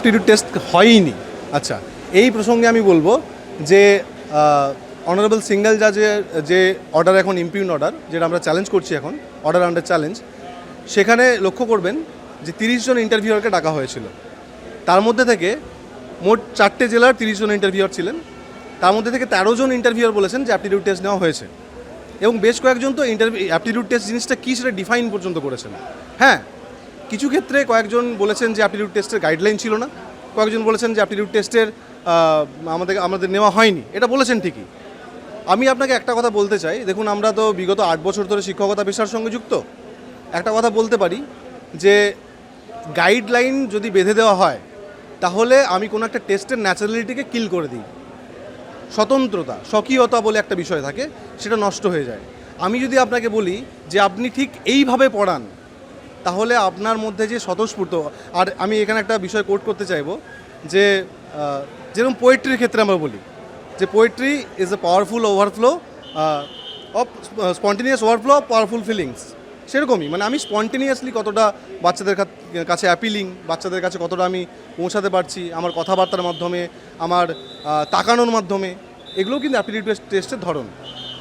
Aptitude test হয়ইনি। আচ্ছা, এই প্রসঙ্গে আমি বলবো যে অনারেবল সিঙ্গেল জাজের যে অর্ডার, এখন ইমপিউন অর্ডার, যেটা আমরা চ্যালেঞ্জ করছি এখন, অর্ডার আন্ডার চ্যালেঞ্জ, সেখানে লক্ষ্য করবেন যে 30 জন ইন্টারভিউয়ারকে ডাকা হয়েছিল। তার মধ্যে থেকে মোট 4টে জেলার 30 জন ইন্টারভিউয়ার ছিলেন। তার মধ্যে থেকে 13 জন ইন্টারভিউয়ার বলেছেন যে অ্যাপটিটিউড টেস্ট নেওয়া হয়েছে, এবং বেশ কয়েকজন তো অ্যাপটিটিউড টেস্ট জিনিসটা কী সেটা ডিফাইন পর্যন্ত করেছেন। হ্যাঁ, কিছু ক্ষেত্রে কয়েকজন বলেছেন যে অ্যাপটিটিউড টেস্টের গাইডলাইন ছিল না, কয়েকজন বলেছেন যে অ্যাপটিটিউড টেস্টের আমাদের নেওয়া হয়নি, এটা বলেছেন ঠিকই। আমি আপনাকে একটা কথা বলতে চাই, দেখুন আমরা তো বিগত 8 বছর ধরে শিক্ষকতা পেশার সঙ্গে যুক্ত। একটা কথা বলতে পারি যে গাইডলাইন যদি বেঁধে দেওয়া হয়, তাহলে আমি কোনো একটা টেস্টের ন্যাচারালিটিকে কিল করে দিই। স্বতন্ত্রতা, স্বকীয়তা বলে একটা বিষয় থাকে, সেটা নষ্ট হয়ে যায়। আমি যদি আপনাকে বলি যে আপনি ঠিক এইভাবে পড়ান, তাহলে আপনার মধ্যে যে স্বতঃস্ফূর্ত, আর আমি এখানে একটা বিষয় কোট করতে চাইবো যে যেরকম পোয়েট্রির ক্ষেত্রে আমরা বলি যে poetry is a powerful overflow of spontaneous overflow of powerful feelings, সেরকমই মানে আমি স্পন্টেনিয়াসলি কতটা বাচ্চাদের কাছে অ্যাপিলিং, বাচ্চাদের কাছে কতটা আমি পৌঁছাতে পারছি আমার কথাবার্তার মাধ্যমে, আমার তাকানোর মাধ্যমে, এগুলোও কিন্তু অ্যাপটিটিউড টেস্টের ধরন।